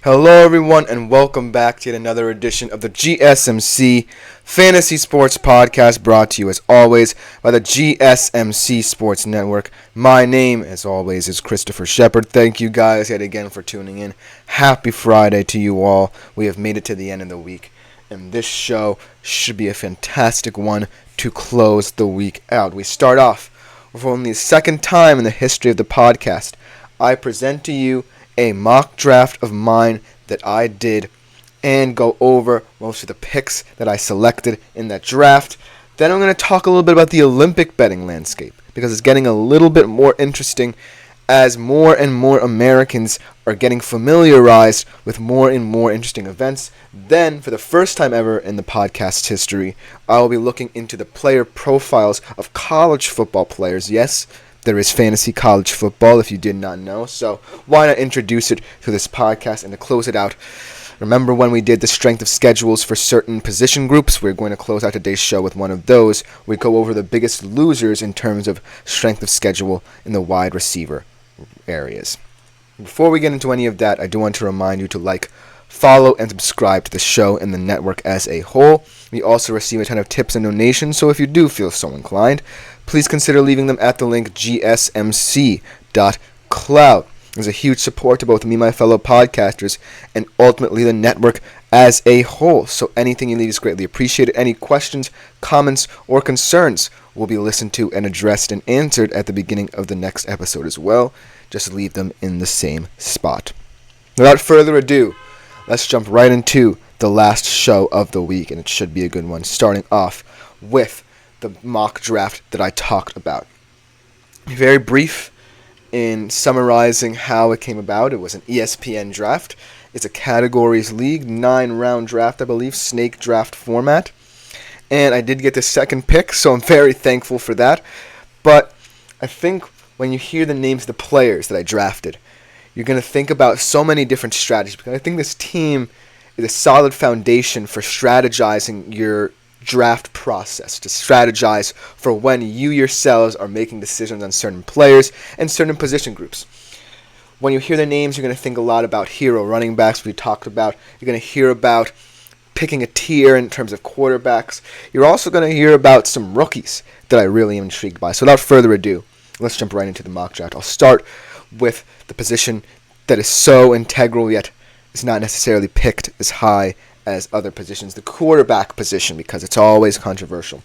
Hello, everyone, and welcome back to yet another edition of the GSMC Fantasy Sports Podcast, brought to you, as always, by the GSMC Sports Network. My name, as always, is Christopher Shepard. Thank you guys yet again for tuning in. Happy Friday to you all. We have made it to the end of the week, and this show should be a fantastic one to close the week out. We start off with only the second time in the history of the podcast. I present to you a mock draft of mine that I did and go over most of the picks that I selected in that draft. Then I'm going to talk a little bit about the Olympic betting landscape because it's getting a little bit more interesting as more and more Americans are getting familiarized with more and more interesting events. Then, for the first time ever in the podcast's history, I will be looking into the player profiles of college football players. Yes, there is fantasy college football, if you did not know, so why not introduce it to this podcast and to close it out? Remember when we did the strength of schedules for certain position groups? We're going to close out today's show with one of those. We go over the biggest losers in terms of strength of schedule in the wide receiver areas. Before we get into any of that, I do want to remind you to like, follow, and subscribe to the show and the network as a whole. We also receive a ton of tips and donations, so if you do feel so inclined, please consider leaving them at the link gsmc.cloud. There's a huge support to both me and my fellow podcasters and ultimately the network as a whole. So anything you leave is greatly appreciated. Any questions, comments, or concerns will be listened to and addressed and answered at the beginning of the next episode as well. Just leave them in the same spot. Without further ado, let's jump right into the last show of the week, and it should be a good one, starting off with the mock draft that I talked about. Very brief in summarizing how it came about. It was an ESPN draft. It's a categories league, 9-round draft, I believe, snake draft format. And I did get the second pick, so I'm very thankful for that. But I think when you hear the names of the players that I drafted, you're going to think about so many different strategies, because I think this team is a solid foundation for strategizing your draft process, to strategize for when you yourselves are making decisions on certain players and certain position groups. When you hear the names, you're going to think a lot about hero running backs we talked about. You're going to hear about picking a tier in terms of quarterbacks. You're also going to hear about some rookies that I really am intrigued by. So without further ado, let's jump right into the mock draft. I'll start with the position that is so integral yet is not necessarily picked as high as other positions, the quarterback position, because it's always controversial.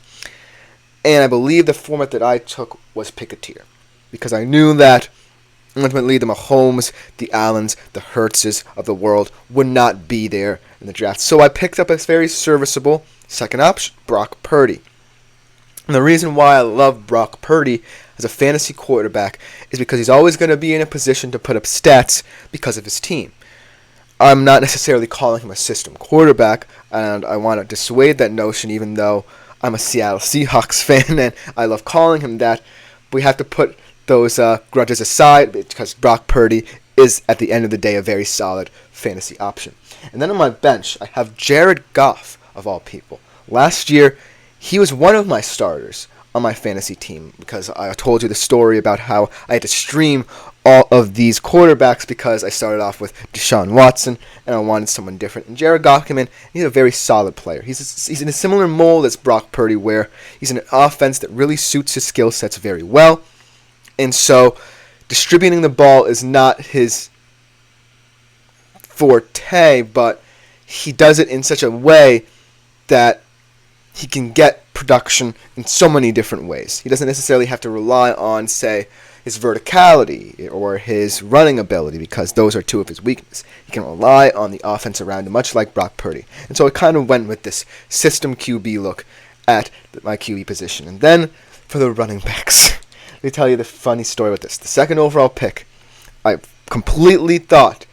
And I believe the format that I took was pick a tier, because I knew that ultimately the Mahomes, the Allens, the Hurtses of the world would not be there in the draft. So I picked up a very serviceable second option, Brock Purdy. And the reason why I love Brock Purdy as a fantasy quarterback is because he's always going to be in a position to put up stats because of his team. I'm not necessarily calling him a system quarterback, and I want to dissuade that notion, even though I'm a Seattle Seahawks fan and I love calling him that. We have to put those grudges aside because Brock Purdy is, at the end of the day, a very solid fantasy option. And then on my bench, I have Jared Goff, of all people. Last year, he was one of my starters on my fantasy team because I told you the story about how I had to stream all of these quarterbacks because I started off with Deshaun Watson and I wanted someone different. And Jared Goff came in. He's a very solid player. He's in a similar mold as Brock Purdy, where he's in an offense that really suits his skill sets very well. And so distributing the ball is not his forte, but he does it in such a way that he can get production in so many different ways. He doesn't necessarily have to rely on, say, his verticality or his running ability, because those are two of his weaknesses. He can rely on the offense around him, much like Brock Purdy. And so I kind of went with this system QB look at my QB position. And then for the running backs, let me tell you the funny story with this. The second overall pick, I completely thought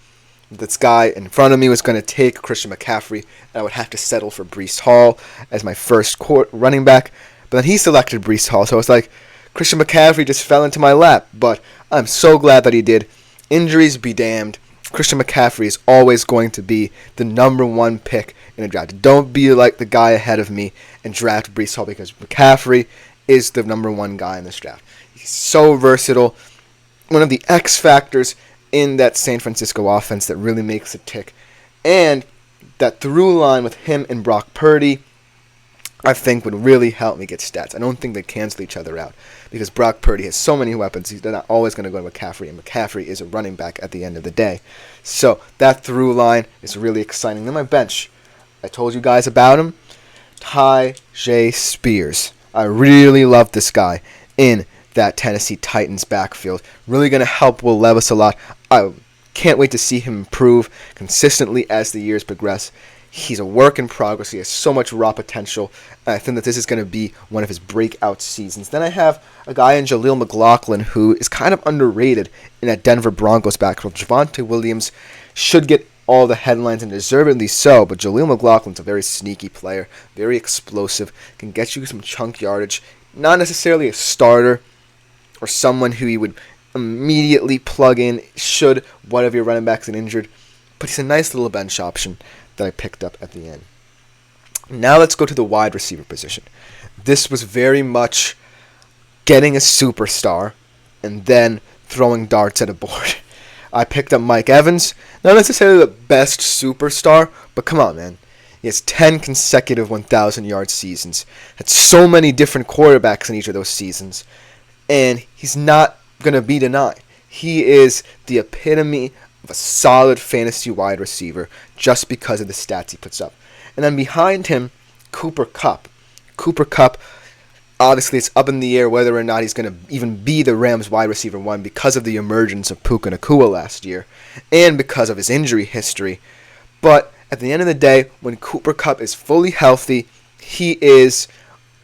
this guy in front of me was going to take Christian McCaffrey, and I would have to settle for Breece Hall as my first running back. But then he selected Breece Hall, so I was like, Christian McCaffrey just fell into my lap. But I'm so glad that he did. Injuries be damned. Christian McCaffrey is always going to be the number one pick in a draft. Don't be like the guy ahead of me and draft Breece Hall, because McCaffrey is the number one guy in this draft. He's so versatile. One of the X factors in that San Francisco offense that really makes it tick. And that through line with him and Brock Purdy, I think would really help me get stats. I don't think they cancel each other out because Brock Purdy has so many weapons. He's not always going to go to McCaffrey, and McCaffrey is a running back at the end of the day. So that through line is really exciting. Then my bench, I told you guys about him, Tyjae Spears. I really love this guy in that Tennessee Titans backfield. Really going to help Will Levis a lot. I can't wait to see him improve consistently as the years progress. He's a work in progress. He has so much raw potential. And I think that this is going to be one of his breakout seasons. Then I have a guy in Jaleel McLaughlin who is kind of underrated in that Denver Broncos backfield. Javonte Williams should get all the headlines, and deservedly so, but Jaleel McLaughlin's a very sneaky player, very explosive, can get you some chunk yardage. Not necessarily a starter or someone who you would immediately plug in should one of your running backs get injured, but he's a nice little bench option that I picked up at the end. Now let's go to the wide receiver position. This was very much getting a superstar and then throwing darts at a board. I picked up Mike Evans, not necessarily the best superstar, but come on, man. He has 10 consecutive 1,000-yard seasons. Had so many different quarterbacks in each of those seasons, and he's not going to be denied. He is the epitome of a solid fantasy wide receiver just because of the stats he puts up. And then behind him, Cooper Kupp. Cooper Kupp, obviously it's up in the air whether or not he's going to even be the Rams wide receiver one because of the emergence of Puka Nacua last year and because of his injury history. But at the end of the day, when Cooper Kupp is fully healthy, he is,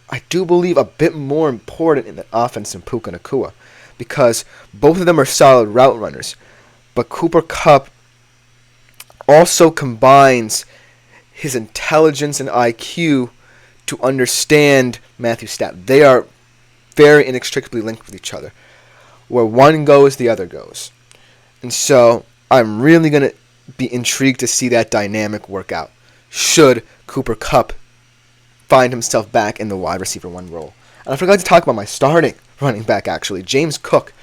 I do believe, a bit more important in the offense than Puka Nacua because both of them are solid route runners. But Cooper Kupp also combines his intelligence and IQ to understand Matthew Stafford. They are very inextricably linked with each other. Where one goes, the other goes. And so I'm really going to be intrigued to see that dynamic work out should Cooper Kupp find himself back in the wide receiver one role. And I forgot to talk about my starting running back, actually. James Cook,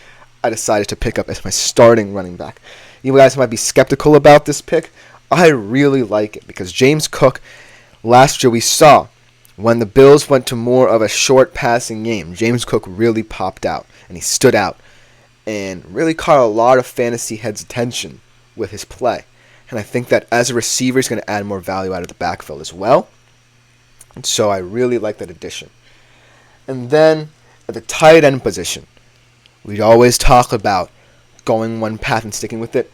I decided to pick up as my starting running back. You guys might be skeptical about this pick. I really like it because James Cook, last year we saw when the Bills went to more of a short passing game, James Cook really popped out and he stood out and really caught a lot of fantasy heads' attention with his play. And I think that as a receiver, he's going to add more value out of the backfield as well. And so I really like that addition. And then at the tight end position, we always talk about going one path and sticking with it.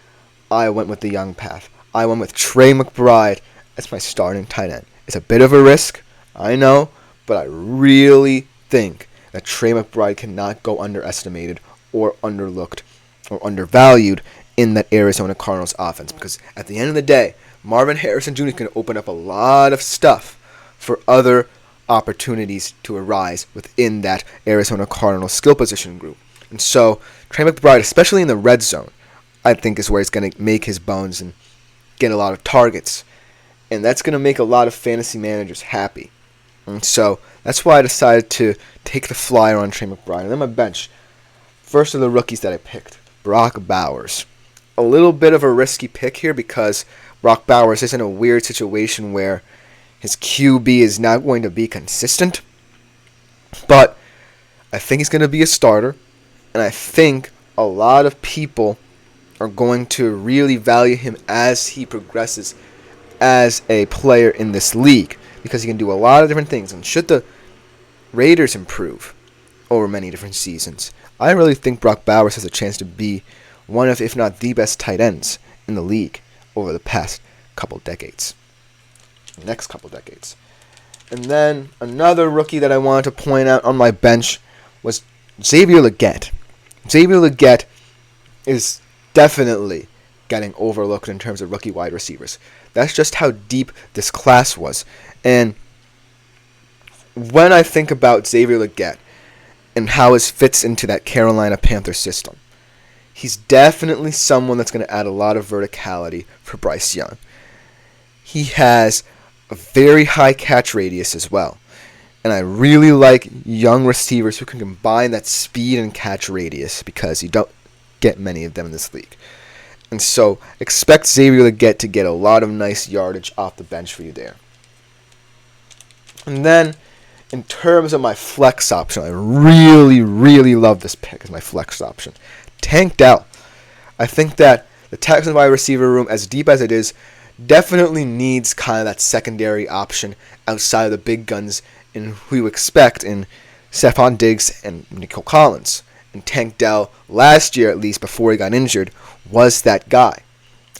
I went with the young path. I went with Trey McBride as my starting tight end. It's a bit of a risk, I know, but I really think that Trey McBride cannot go underestimated or underlooked or undervalued in that Arizona Cardinals offense because at the end of the day, Marvin Harrison Jr. can open up a lot of stuff for other opportunities to arise within that Arizona Cardinals skill position group. And so Trey McBride, especially in the red zone, I think is where he's going to make his bones and get a lot of targets. And that's going to make a lot of fantasy managers happy. And so that's why I decided to take the flyer on Trey McBride. And then my bench, first of the rookies that I picked, Brock Bowers. A little bit of a risky pick here because Brock Bowers is in a weird situation where his QB is not going to be consistent. But I think he's going to be a starter. And I think a lot of people are going to really value him as he progresses as a player in this league because he can do a lot of different things. And should the Raiders improve over many different seasons, I really think Brock Bowers has a chance to be one of, if not the best tight ends in the league over the past couple decades. Next couple decades. And then another rookie that I wanted to point out on my bench was Xavier Legette. Xavier Legette is definitely getting overlooked in terms of rookie wide receivers. That's just how deep this class was. And when I think about Xavier Legette and how he fits into that Carolina Panthers system, he's definitely someone that's going to add a lot of verticality for Bryce Young. He has a very high catch radius as well. And I really like young receivers who can combine that speed and catch radius because you don't get many of them in this league. And so expect Xavier Legette to get a lot of nice yardage off the bench for you there. And then, in terms of my flex option, I really, really love this pick as my flex option. Tank Dell. I think that the Texans wide receiver room, as deep as it is, definitely needs kind of that secondary option outside of the big guns in who you expect in Stephon Diggs and Nico Collins. And Tank Dell, last year at least, before he got injured, was that guy.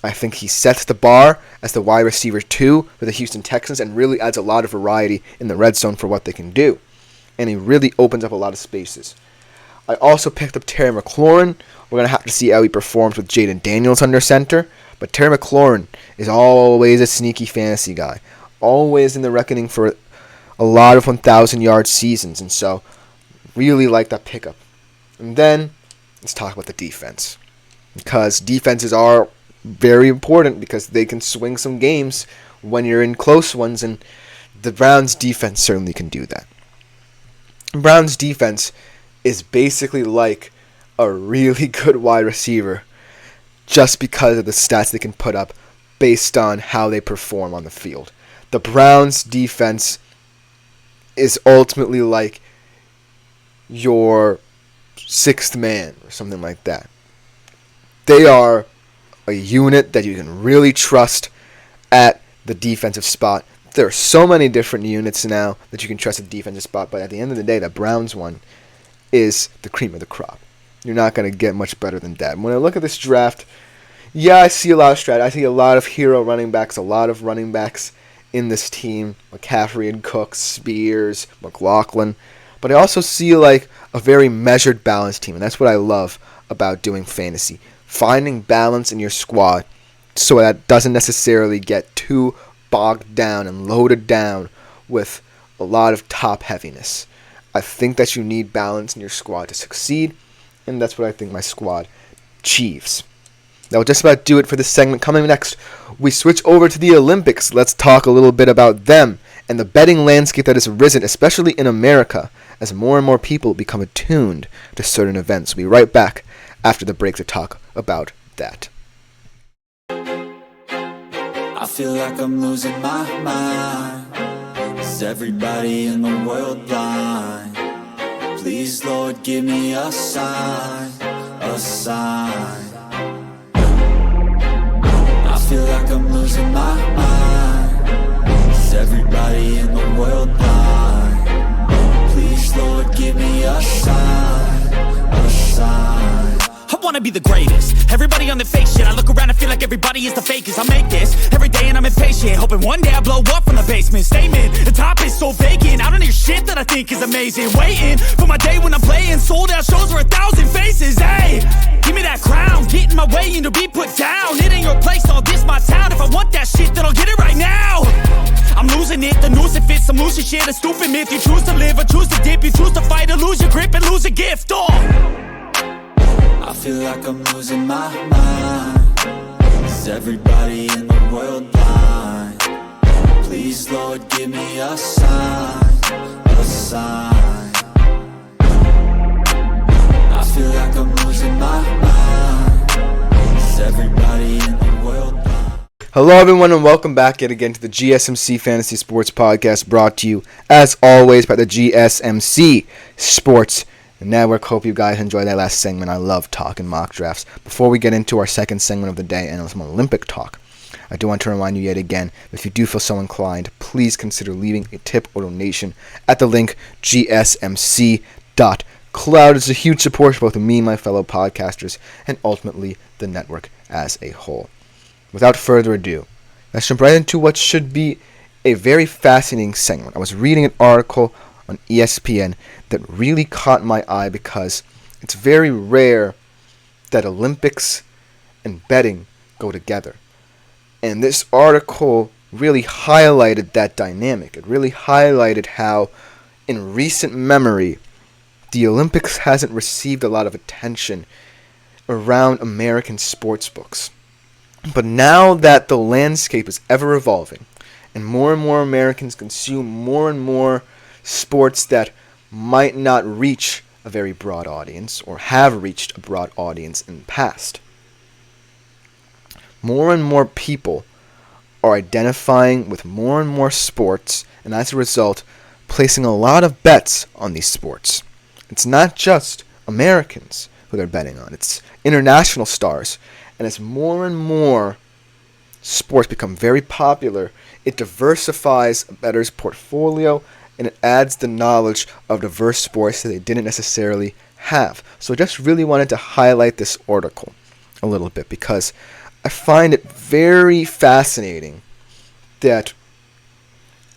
I think he sets the bar as the wide receiver 2 for the Houston Texans and really adds a lot of variety in the red zone for what they can do. And he really opens up a lot of spaces. I also picked up Terry McLaurin. We're going to have to see how he performs with Jaden Daniels under center. But Terry McLaurin is always a sneaky fantasy guy. Always in the reckoning for a lot of 1,000-yard seasons. And so, really like that pickup. And then, let's talk about the defense. Because defenses are very important because they can swing some games when you're in close ones, and the Browns' defense certainly can do that. Browns' defense is basically like a really good wide receiver just because of the stats they can put up based on how they perform on the field. The Browns' defense is ultimately like your sixth man or something like that. They are a unit that you can really trust at the defensive spot. There are so many different units now that you can trust at the defensive spot, but at the end of the day, the Browns one is the cream of the crop. You're not going to get much better than that. When I look at this draft, yeah, I see a lot of strat. I see a lot of hero running backs, a lot of running backs in this team. McCaffrey and Cook, Spears, McLaughlin. But I also see like a very measured, balanced team, and that's what I love about doing fantasy. Finding balance in your squad so that it doesn't necessarily get too bogged down and loaded down with a lot of top heaviness. I think that you need balance in your squad to succeed, and that's what I think my squad achieves. That will just about do it for this segment. Coming next, we switch over to the Olympics. Let's talk a little bit about them and the betting landscape that has arisen, especially in America, as more and more people become attuned to certain events. We'll be right back after the break to talk about that. I feel like I'm losing my mind. Is everybody in the world blind? Please, Lord, give me a sign, a sign. I feel like I'm losing my mind. Is everybody in the world blind? Please, Lord, give me a sign, a sign. I wanna be the greatest. Everybody on the fake shit. I look around and feel like everybody is the fakest. I make this every day and I'm impatient, hoping one day I blow up from the basement. Statement, the top is so vacant. I don't hear shit that I think is amazing. Waiting for my day when I'm playing sold out shows for 1,000 faces. Hey, give me that crown. Get in my way and to be put down. It ain't your place, all this my town. If I want that shit, then I'll get it right now. I'm losing it, the noose it fits. I'm losing shit, a stupid myth. You choose to live or choose to dip. You choose to fight or lose your grip and lose a gift. I feel like I'm losing my mind. Is everybody in the world blind? Please, Lord, give me a sign, a sign. I feel like I'm losing my mind. Is everybody in the world blind? Hello everyone and welcome back yet again to the GSMC Fantasy Sports Podcast, brought to you as always by the GSMC Sports Network. Hope you guys enjoyed that last segment. I love talking mock drafts. Before we get into our second segment of the day and some Olympic talk, I do want to remind you yet again, if you do feel so inclined, please consider leaving a tip or donation at the link gsmc.cloud. It's a huge support for both me and my fellow podcasters and ultimately the network as a whole. Without further ado, let's jump right into what should be a very fascinating segment. I was reading an article on ESPN that really caught my eye because it's very rare that Olympics and betting go together. And this article really highlighted that dynamic. It really highlighted how, in recent memory, the Olympics hasn't received a lot of attention around American sports books. But now that the landscape is ever evolving, and more Americans consume more and more sports that might not reach a very broad audience or have reached a broad audience in the past, more and more people are identifying with more and more sports, and as a result, placing a lot of bets on these sports. It's not just Americans who they're betting on, it's international stars. And as more and more sports become very popular, it diversifies a bettor's portfolio, and it adds the knowledge of diverse sports that they didn't necessarily have. So I just really wanted to highlight this article a little bit because I find it very fascinating that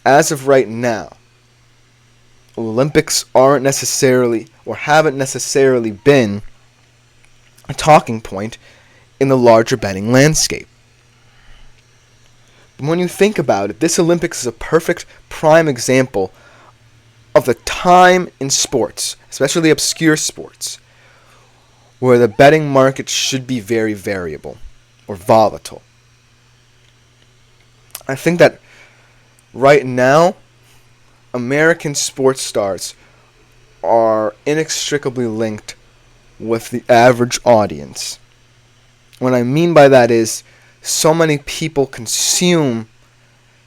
as of right now, Olympics aren't necessarily or haven't necessarily been a talking point in the larger betting landscape. But when you think about it, this Olympics is a perfect prime example of the time in sports, especially obscure sports, where the betting market should be very variable or volatile. I think that right now, American sports stars are inextricably linked with the average audience. What I mean by that is so many people consume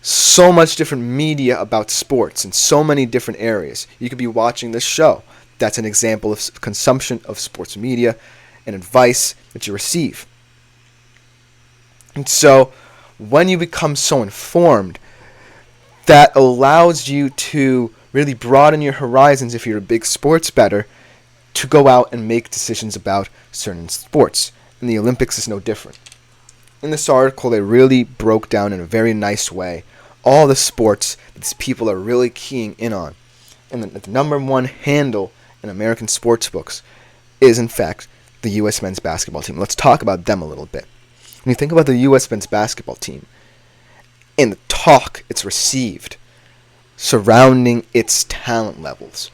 so much different media about sports in so many different areas. You could be watching this show. That's an example of consumption of sports media and advice that you receive. And so when you become so informed, that allows you to really broaden your horizons if you're a big sports bettor to go out and make decisions about certain sports. And the Olympics is no different. In this article, they really broke down in a very nice way all the sports that these people are really keying in on. And the number one handle in American sports books is, in fact, the U.S. men's basketball team. Let's talk about them a little bit. When you think about the U.S. men's basketball team and the talk it's received surrounding its talent levels,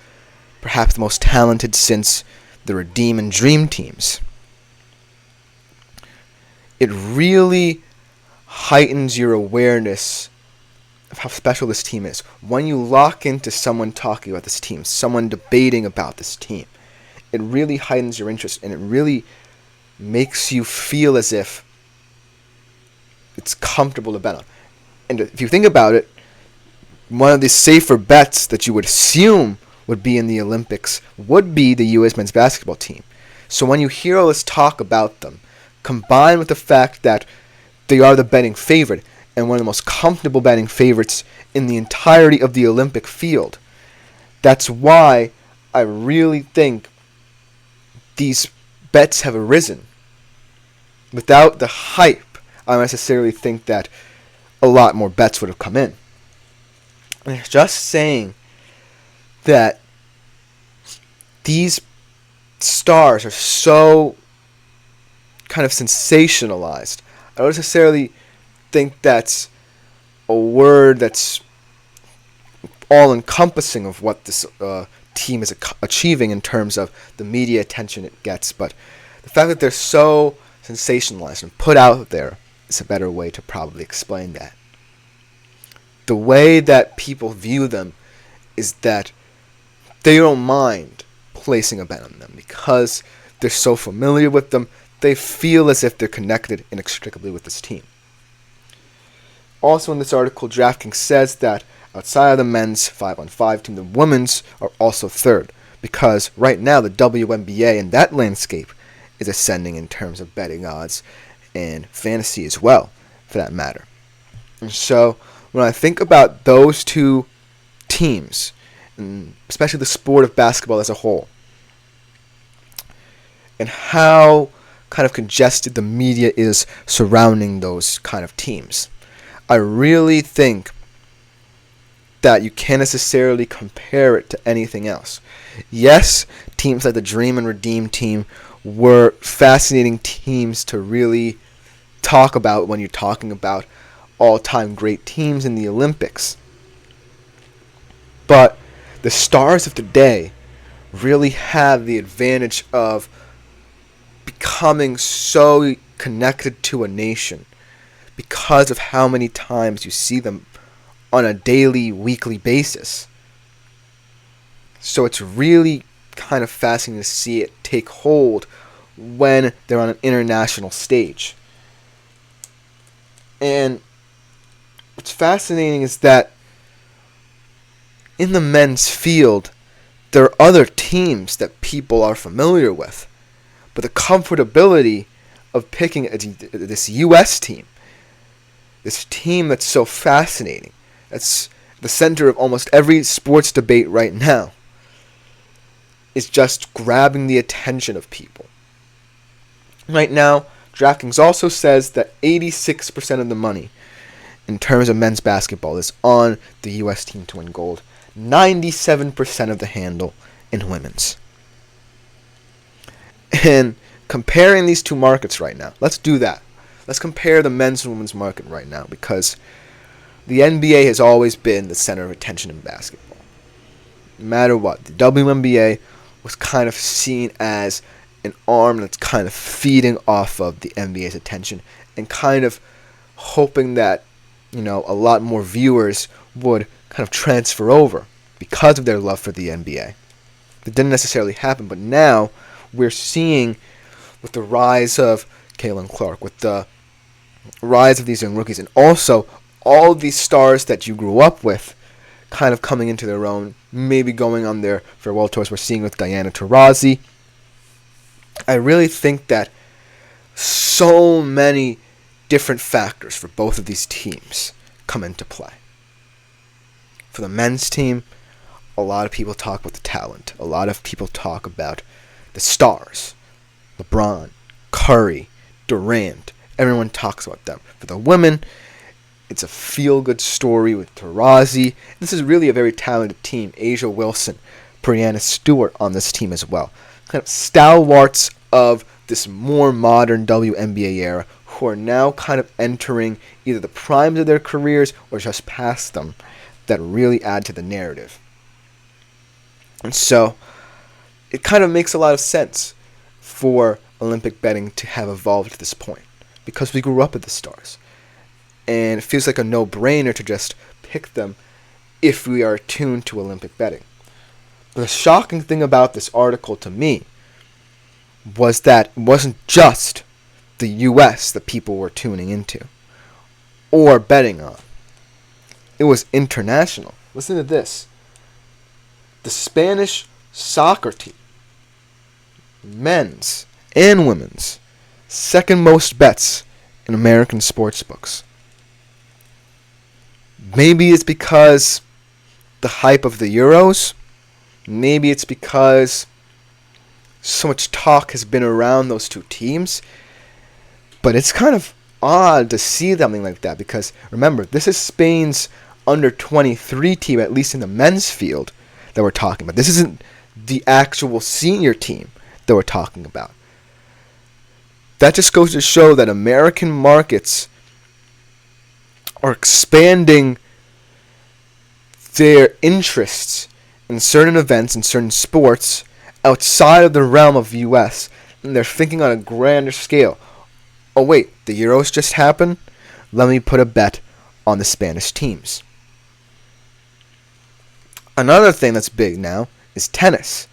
perhaps the most talented since the Redeem and Dream teams, it really heightens your awareness of how special this team is. When you lock into someone talking about this team, someone debating about this team, it really heightens your interest, and it really makes you feel as if it's comfortable to bet on. And if you think about it, one of the safer bets that you would assume would be in the Olympics would be the U.S. men's basketball team. So when you hear all this talk about them, combined with the fact that they are the betting favorite and one of the most comfortable betting favorites in the entirety of the Olympic field, that's why I really think these bets have arisen. Without the hype, I don't necessarily think that a lot more bets would have come in. And it's just saying that these stars are so kind of sensationalized. I don't necessarily think that's a word that's all-encompassing of what this team is achieving in terms of the media attention it gets, but the fact that they're so sensationalized and put out there is a better way to probably explain that. The way that people view them is that they don't mind placing a bet on them because they're so familiar with them. They feel as if they're connected inextricably with this team. Also in this article, DraftKings says that outside of the men's 5-on-5 team, the women's are also third because right now the WNBA in that landscape is ascending in terms of betting odds and fantasy as well, for that matter. And so when I think about those two teams, and especially the sport of basketball as a whole, and how kind of congested the media is surrounding those kind of teams, I really think that you can't necessarily compare it to anything else. Yes, teams like the Dream and Redeem team were fascinating teams to really talk about when you're talking about all-time great teams in the Olympics. But the stars of today really have the advantage of becoming so connected to a nation because of how many times you see them on a daily, weekly basis. So it's really kind of fascinating to see it take hold when they're on an international stage. And what's fascinating is that in the men's field, there are other teams that people are familiar with. But the comfortability of picking this U.S. team, this team that's so fascinating, that's the center of almost every sports debate right now, is just grabbing the attention of people. Right now, DraftKings also says that 86% of the money in terms of men's basketball is on the U.S. team to win gold. 97% of the handle in women's. And comparing these two markets right now, let's do that. Let's compare the men's and women's market right now, because the NBA has always been the center of attention in basketball. No matter what, the WNBA was kind of seen as an arm that's kind of feeding off of the NBA's attention and kind of hoping that, a lot more viewers would kind of transfer over because of their love for the NBA. That didn't necessarily happen, but now we're seeing, with the rise of Caitlin Clark, with the rise of these young rookies, and also all these stars that you grew up with kind of coming into their own, maybe going on their farewell tours. We're seeing with Diana Taurasi. I really think that so many different factors for both of these teams come into play. For the men's team, a lot of people talk about the talent. A lot of people talk about the stars. LeBron, Curry, Durant. Everyone talks about them. For the women, it's a feel-good story with Taurasi. This is really a very talented team. Asia Wilson, Brianna Stewart on this team as well. Kind of stalwarts of this more modern WNBA era who are now kind of entering either the primes of their careers or just past them, that really add to the narrative. And so it kind of makes a lot of sense for Olympic betting to have evolved to this point, because we grew up with the stars. And it feels like a no-brainer to just pick them if we are attuned to Olympic betting. But the shocking thing about this article to me was that it wasn't just the U.S. that people were tuning into or betting on. It was international. Listen to this. The Spanish soccer team, men's and women's, second most bets in American sports books. Maybe it's because the hype of the Euros. Maybe it's because so much talk has been around those two teams. But it's kind of odd to see something like that, because remember, this is Spain's under-23 team, at least in the men's field, that we're talking about. This isn't the actual senior team that we're talking about. That just goes to show that American markets are expanding their interests in certain events and certain sports outside of the realm of the U.S. And they're thinking on a grander scale. Oh wait, the Euros just happened? Let me put a bet on the Spanish teams. Another thing that's big now is tennis.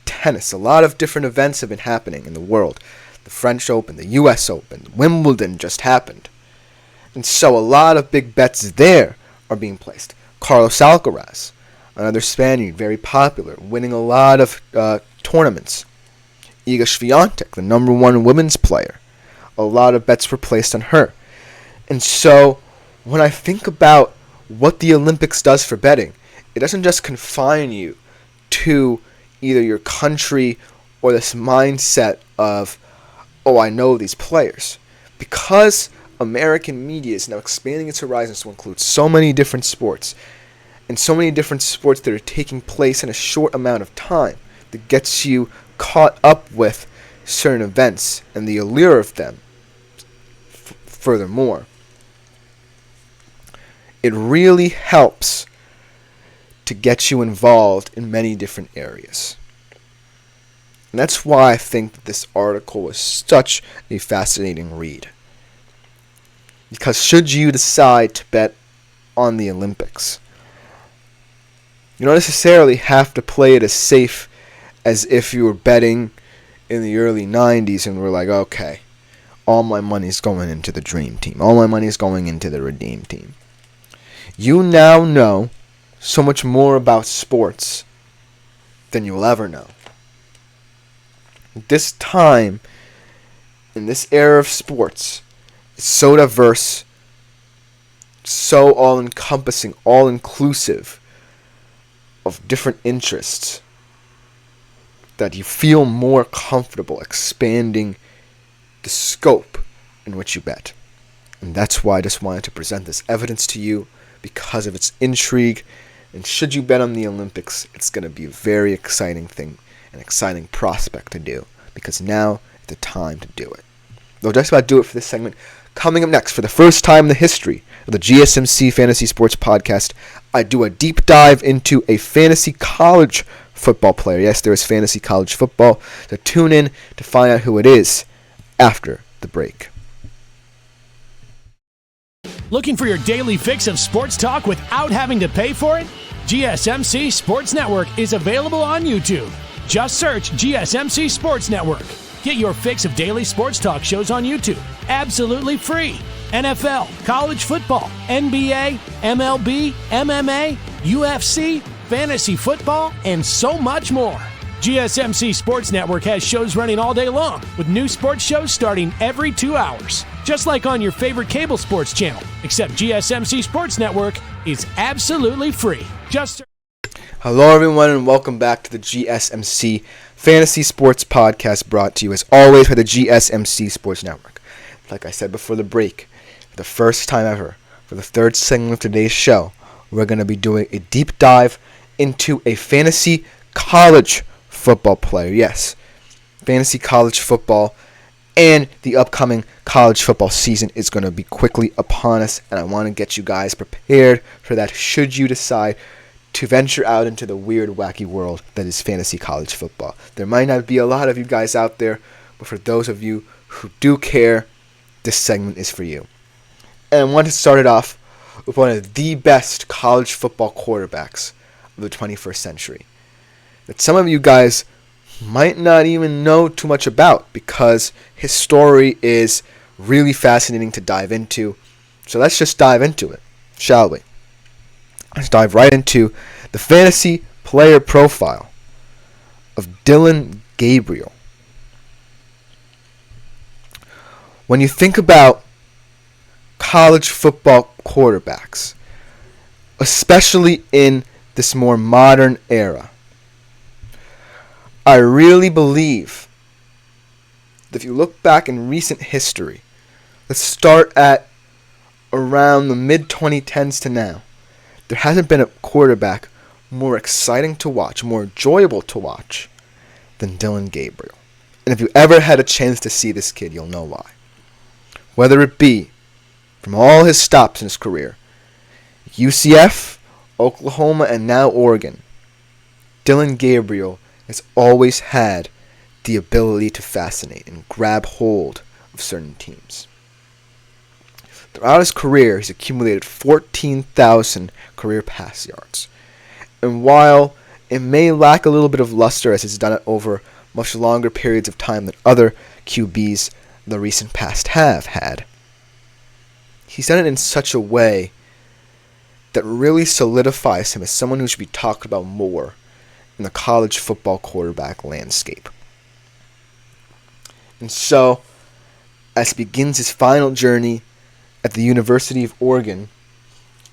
Tennis. A lot of different events have been happening in the world. The French Open, the U.S. Open, Wimbledon just happened. And so a lot of big bets there are being placed. Carlos Alcaraz, another Spaniard, very popular, winning a lot of tournaments. Iga Swiatek, the number one women's player. A lot of bets were placed on her. And so when I think about what the Olympics does for betting, it doesn't just confine you to either your country or this mindset of, oh, I know these players. Because American media is now expanding its horizons to include so many different sports, and so many different sports that are taking place in a short amount of time, that gets you caught up with certain events and the allure of them. Furthermore, it really helps to get you involved in many different areas. And that's why I think that this article was such a fascinating read. Because should you decide to bet on the Olympics, you don't necessarily have to play it as safe as if you were betting in the early 90s and were like, okay, all my money is going into the dream team. All my money is going into the redeem team. You now know so much more about sports than you will ever know. This time, in this era of sports, is so diverse, so all-encompassing, all-inclusive of different interests that you feel more comfortable expanding the scope in which you bet. And that's why I just wanted to present this evidence to you, because of its intrigue. And should you bet on the Olympics, it's going to be a very exciting thing, an exciting prospect to do, because now is the time to do it. They'll just about do it for this segment. Coming up next, for the first time in the history of the GSMC Fantasy Sports Podcast, I do a deep dive into a fantasy college football player. Yes, there is fantasy college football. So tune in to find out who it is after the break. Looking for your daily fix of sports talk without having to pay for it? GSMC Sports Network is available on YouTube. Just search GSMC Sports Network. Get your fix of daily sports talk shows on YouTube, absolutely free. NFL, college football, NBA, MLB, MMA, UFC, fantasy football, and so much more. GSMC Sports Network has shows running all day long, with new sports shows starting every 2 hours. Just like on your favorite cable sports channel, except GSMC Sports Network is absolutely free. Hello everyone, and welcome back to the GSMC Fantasy Sports Podcast, brought to you as always by the GSMC Sports Network. Like I said before the break, for the first time ever, for the third segment of today's show, we're going to be doing a deep dive into a fantasy college football player. Yes, fantasy college football, and the upcoming college football season is going to be quickly upon us, and I want to get you guys prepared for that should you decide to venture out into the weird, wacky world that is fantasy college football. There might not be a lot of you guys out there, but for those of you who do care, this segment is for you. And I want to start it off with one of the best college football quarterbacks of the 21st century, that some of you guys might not even know too much about, because his story is really fascinating to dive into. So let's just dive into it, shall we? Let's dive right into the fantasy player profile of Dillon Gabriel. When you think about college football quarterbacks, especially in this more modern era, I really believe that if you look back in recent history, let's start at around the mid-2010s to now, there hasn't been a quarterback more exciting to watch, more enjoyable to watch than Dillon Gabriel. And if you ever had a chance to see this kid, you'll know why. Whether it be from all his stops in his career, UCF, Oklahoma, and now Oregon, Dillon Gabriel has always had the ability to fascinate and grab hold of certain teams. Throughout his career, he's accumulated 14,000 career pass yards. And while it may lack a little bit of luster, as he's done it over much longer periods of time than other QBs in the recent past have had, he's done it in such a way that really solidifies him as someone who should be talked about more in the college football quarterback landscape. And so, as he begins his final journey at the University of Oregon,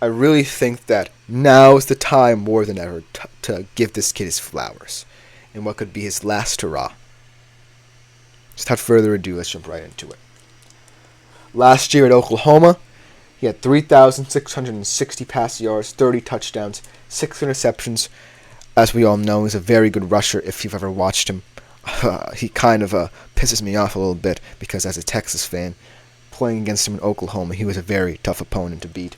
I really think that now is the time more than ever to give this kid his flowers in what could be his last hurrah. Just without further ado, let's jump right into it. Last year at Oklahoma, he had 3,660 pass yards, 30 touchdowns, 6 interceptions. As we all know, he's a very good rusher if you've ever watched him. He kind of pisses me off a little bit because as a Texas fan, playing against him in Oklahoma, he was a very tough opponent to beat.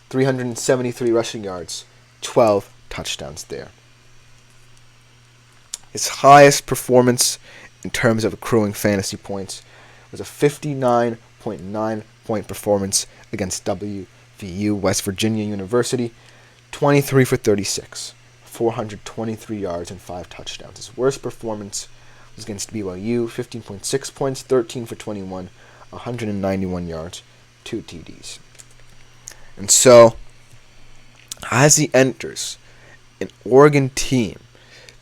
373 rushing yards, 12 touchdowns there. His highest performance in terms of accruing fantasy points was a 59.9 point performance against WVU, West Virginia University, 23 for 36, 423 yards and 5 touchdowns. His worst performance was against BYU, 15.6 points, 13 for 21, 191 yards, 2 TDs. And so, as he enters an Oregon team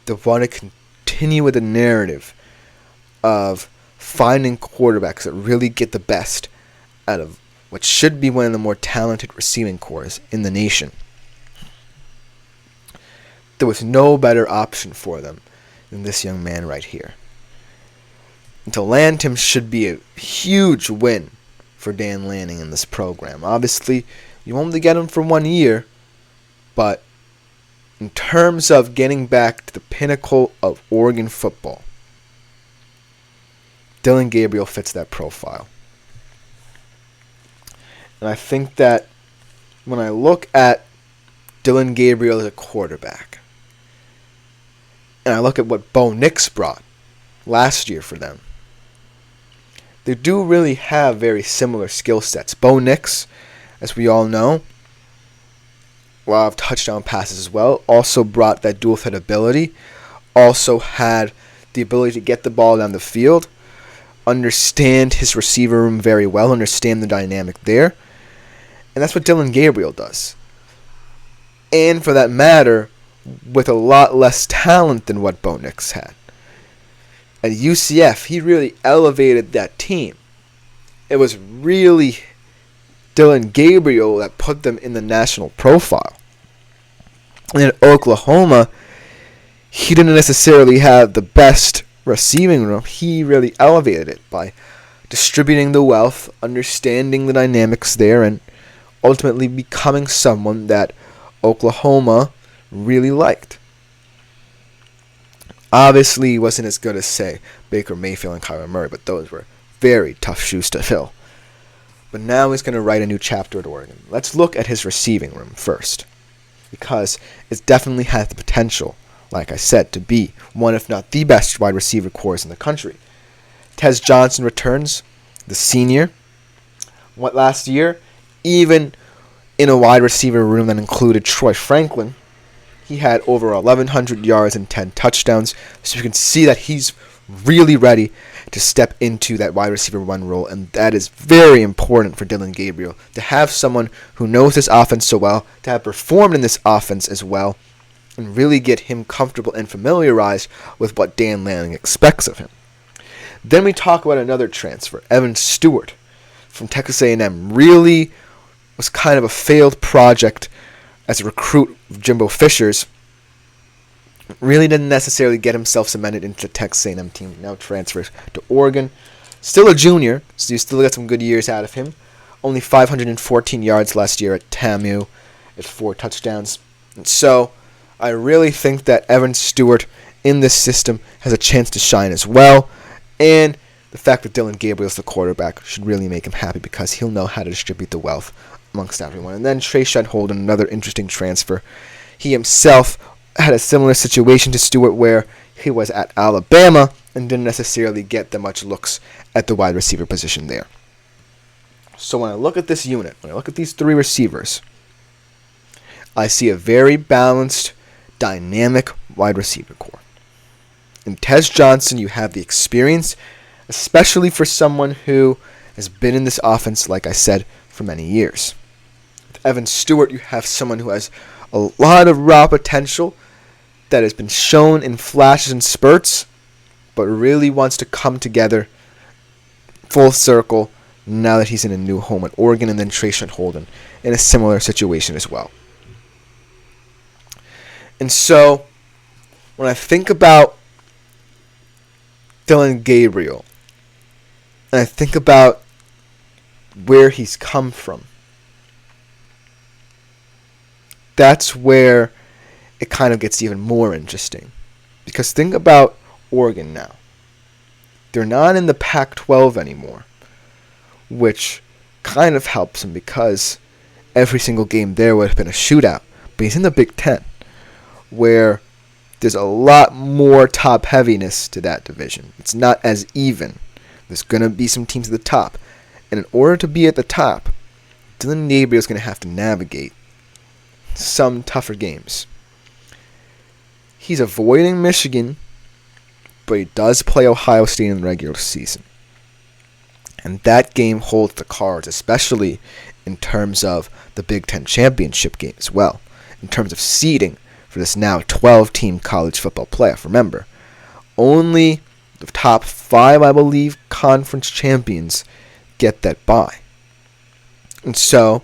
that want to continue with the narrative of finding quarterbacks that really get the best out of what should be one of the more talented receiving corps in the nation, there was no better option for them than this young man right here. And to land him should be a huge win for Dan Lanning in this program. Obviously, you only get him for 1 year, but in terms of getting back to the pinnacle of Oregon football, Dillon Gabriel fits that profile. And I think that when I look at Dillon Gabriel as a quarterback, and I look at what Bo Nix brought last year for them, they do really have very similar skill sets. Bo Nix, as we all know, a lot of touchdown passes as well, also brought that dual threat ability, also had the ability to get the ball down the field, understand his receiver room very well, understand the dynamic there. And that's what Dillon Gabriel does. And for that matter, with a lot less talent than what Bo Nix had. At UCF, he really elevated that team. It was really Dillon Gabriel that put them in the national profile. And in Oklahoma, he didn't necessarily have the best receiving room. He really elevated it by distributing the wealth, understanding the dynamics there, and ultimately becoming someone that Oklahoma really liked. Obviously, he wasn't as good as, say, Baker Mayfield and Kyler Murray, but those were very tough shoes to fill. But now he's going to write a new chapter at Oregon. Let's look at his receiving room first, because it definitely has the potential, like I said, to be one, if not the best wide receiver corps in the country. Tez Johnson returns, the senior. What last year, even in a wide receiver room that included Troy Franklin, he had over 1,100 yards and 10 touchdowns. So you can see that he's really ready to step into that wide receiver one role, and that is very important for Dillon Gabriel, to have someone who knows this offense so well, to have performed in this offense as well, and really get him comfortable and familiarized with what Dan Lanning expects of him. Then we talk about another transfer, Evan Stewart from Texas A&M. Really was kind of a failed project as a recruit of Jimbo Fisher's. Really didn't necessarily get himself cemented into the Texas A&M team. Now transfers to Oregon. Still a junior, so you still get some good years out of him. Only 514 yards last year at TAMU at 4 touchdowns. And so I really think that Evan Stewart in this system has a chance to shine as well. And the fact that Dillon Gabriel is the quarterback should really make him happy, because he'll know how to distribute the wealth amongst everyone. And then Trayshawn Holden, another interesting transfer. He himself had a similar situation to Stewart, where he was at Alabama and didn't necessarily get that much looks at the wide receiver position there. So when I look at this unit, when I look at these 3 receivers, I see a very balanced, dynamic wide receiver corps. In Tez Johnson, you have the experience, especially for someone who has been in this offense, like I said, for many years. With Evan Stewart, you have someone who has a lot of raw potential that has been shown in flashes and spurts, but really wants to come together full circle now that he's in a new home at Oregon. And then Trayshawn Holden in a similar situation as well. And so when I think about Dillon Gabriel, and I think about where he's come from, that's where it kind of gets even more interesting. Because think about Oregon now. They're not in the Pac-12 anymore, which kind of helps him, because every single game there would have been a shootout. But he's in the Big Ten, where there's a lot more top heaviness to that division. It's not as even. There's going to be some teams at the top. And in order to be at the top, Dillon Gabriel is going to have to navigate some tougher games. He's avoiding Michigan, but he does play Ohio State in the regular season. And that game holds the cards, especially in terms of the Big Ten championship game as well, in terms of seeding for this now 12-team college football playoff. Remember, only the top 5, I believe, conference champions get that bye. And so,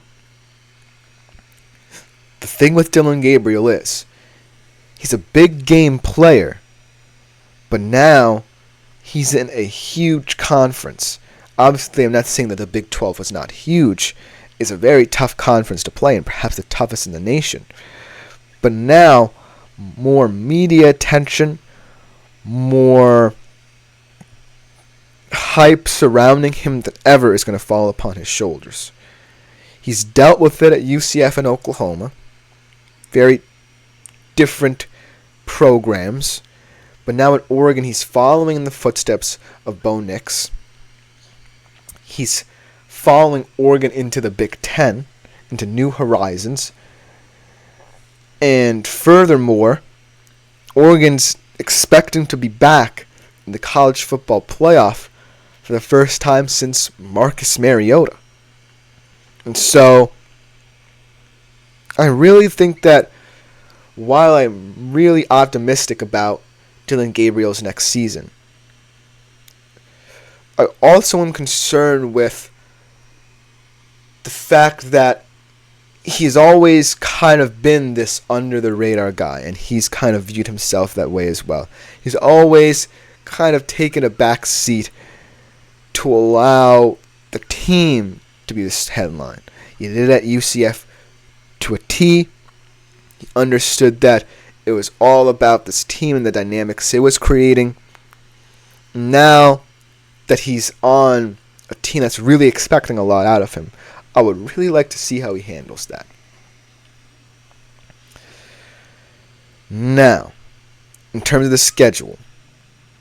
the thing with Dillon Gabriel is, he's a big game player, but now he's in a huge conference. Obviously, I'm not saying that the Big 12 was not huge. It's a very tough conference to play in, perhaps the toughest in the nation. But now, more media attention, more hype surrounding him than ever is going to fall upon his shoulders. He's dealt with it at UCF and Oklahoma. Very different programs. But now at Oregon, he's following in the footsteps of Bo Nix. He's following Oregon into the Big Ten, into new horizons. And furthermore, Oregon's expecting to be back in the college football playoff for the first time since Marcus Mariota. And so, I really think that while I'm really optimistic about Dillon Gabriel's next season, I also am concerned with the fact that he's always kind of been this under-the-radar guy, and he's kind of viewed himself that way as well. He's always kind of taken a back seat to allow the team to be this headline. He did it at UCF to a T. He understood that it was all about this team and the dynamics it was creating. Now that he's on a team that's really expecting a lot out of him, I would really like to see how he handles that. Now, in terms of the schedule,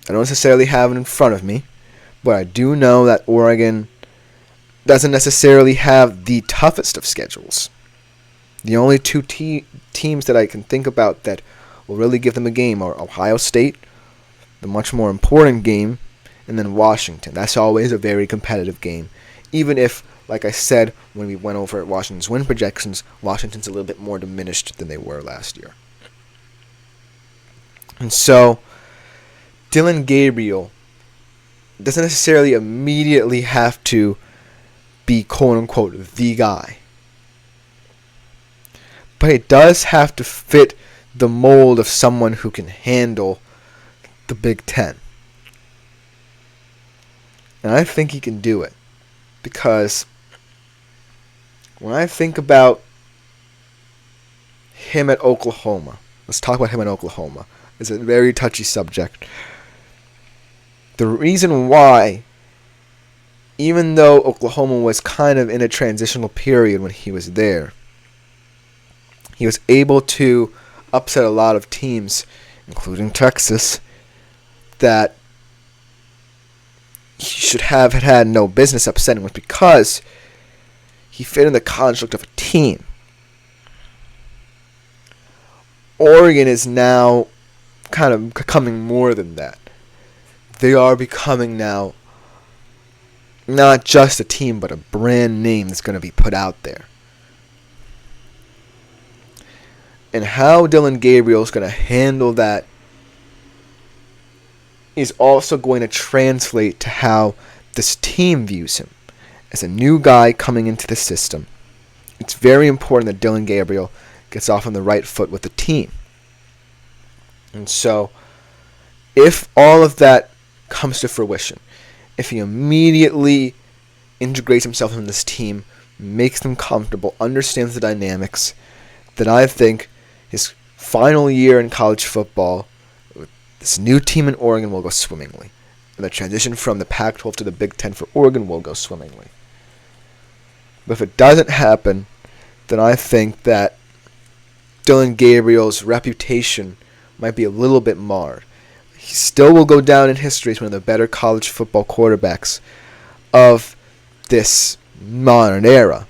I don't necessarily have it in front of me, but I do know that Oregon doesn't necessarily have the toughest of schedules. The only two teams that I can think about that will really give them a game are Ohio State, the much more important game, and then Washington. That's always a very competitive game. Even if, like I said when we went over at Washington's win projections, Washington's a little bit more diminished than they were last year. And so, Dillon Gabriel doesn't necessarily immediately have to be quote-unquote the guy. But it does have to fit the mold of someone who can handle the Big Ten. And I think he can do it. Because when I think about him at Oklahoma, let's talk about him at Oklahoma. It's a very touchy subject. The reason why, even though Oklahoma was kind of in a transitional period when he was there, he was able to upset a lot of teams, including Texas, that he should have had no business upsetting, was because he fit in the construct of a team. Oregon is now kind of becoming more than that. They are becoming now not just a team, but a brand name that's going to be put out there. And how Dillon Gabriel is going to handle that is also going to translate to how this team views him. As a new guy coming into the system, it's very important that Dillon Gabriel gets off on the right foot with the team. And so, if all of that comes to fruition, if he immediately integrates himself in this team, makes them comfortable, understands the dynamics, then I think his final year in college football, with this new team in Oregon, will go swimmingly. And the transition from the Pac-12 to the Big Ten for Oregon will go swimmingly. But if it doesn't happen, then I think that Dillon Gabriel's reputation might be a little bit marred. He still will go down in history as one of the better college football quarterbacks of this modern era.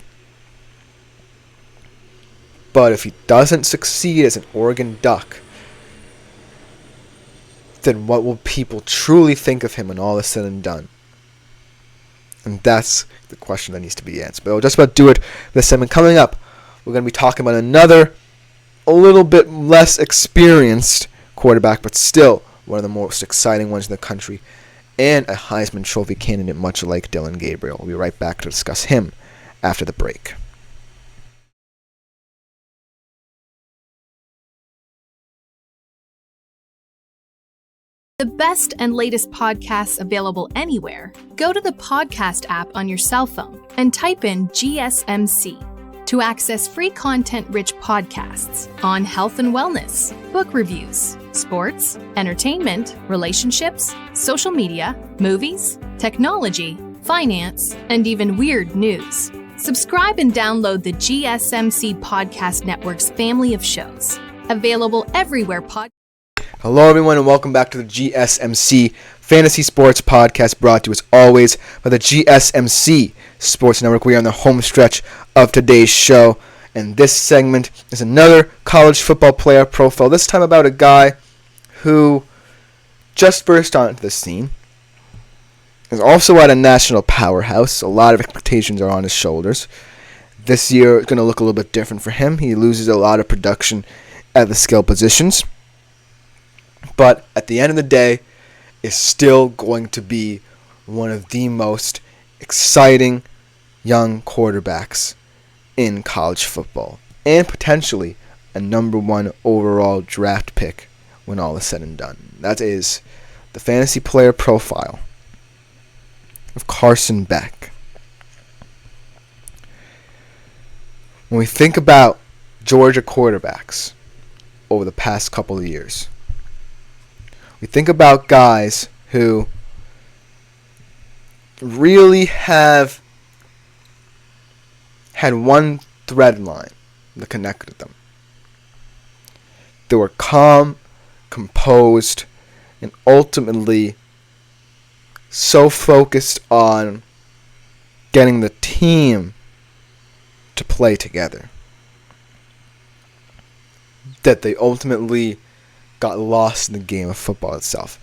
But if he doesn't succeed as an Oregon Duck, then what will people truly think of him when all is said and done? And that's the question that needs to be answered. But we'll just about do it this segment. Coming up, we're going to be talking about another, a little bit less experienced quarterback, but still one of the most exciting ones in the country, and a Heisman Trophy candidate much like Dillon Gabriel. We'll be right back to discuss him after the break. The best and latest podcasts available anywhere. Go to the podcast app on your cell phone and type in GSMC to access free content-rich podcasts on health and wellness, book reviews, sports, entertainment, relationships, social media, movies, technology, finance, and even weird news. Subscribe and download the GSMC Podcast Network's family of shows. Available everywhere Hello, everyone, and welcome back to the GSMC Fantasy Sports Podcast, brought to you as always by the GSMC Sports Network. We are on the home stretch of today's show, and this segment is another college football player profile, this time about a guy who just burst onto the scene, is also at a national powerhouse. A lot of expectations are on his shoulders. This year is going to look a little bit different for him. He loses a lot of production at the skill positions, but at the end of the day, is still going to be one of the most exciting young quarterbacks in college football, and potentially a number one overall draft pick when all is said and done. That is the fantasy player profile of Carson Beck. When we think about Georgia quarterbacks over the past couple of years, we think about guys who really have had one thread line that connected them. They were calm, composed, and ultimately so focused on getting the team to play together that they ultimately got lost in the game of football itself.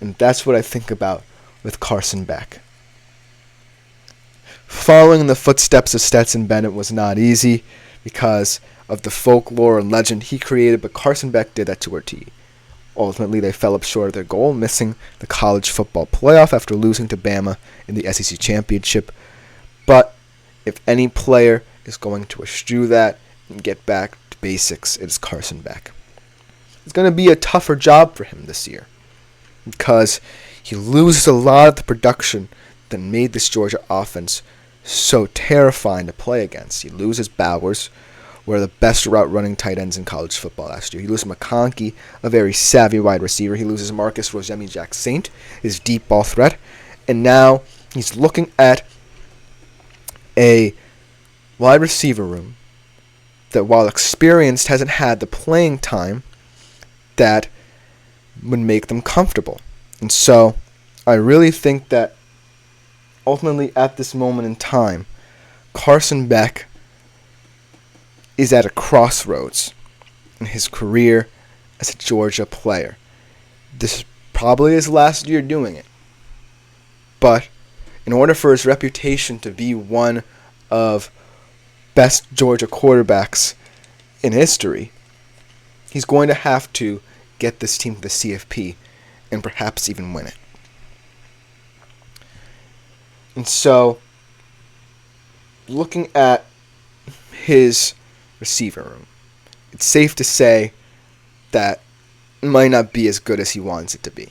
And that's what I think about with Carson Beck. Following in the footsteps of Stetson Bennett was not easy because of the folklore and legend he created, but Carson Beck did that to a T. Ultimately, they fell up short of their goal, missing the college football playoff after losing to Bama in the SEC championship. But if any player is going to eschew that and get back to basics, it is Carson Beck. It's going to be a tougher job for him this year because he loses a lot of the production that made this Georgia offense so terrifying to play against. He loses Bowers, one of the best route running tight ends in college football last year. He loses McConkey, a very savvy wide receiver. He loses Marcus Rosemi-Jack-Saint, his deep ball threat. And now he's looking at a wide receiver room that, while experienced, hasn't had the playing time that would make them comfortable. And so I really think that ultimately at this moment in time, Carson Beck is at a crossroads in his career as a Georgia player. This is probably his last year doing it. But in order for his reputation to be one of best Georgia quarterbacks in history, he's going to have to get this team to the CFP and perhaps even win it. And so, looking at his receiver room, it's safe to say that it might not be as good as he wants it to be.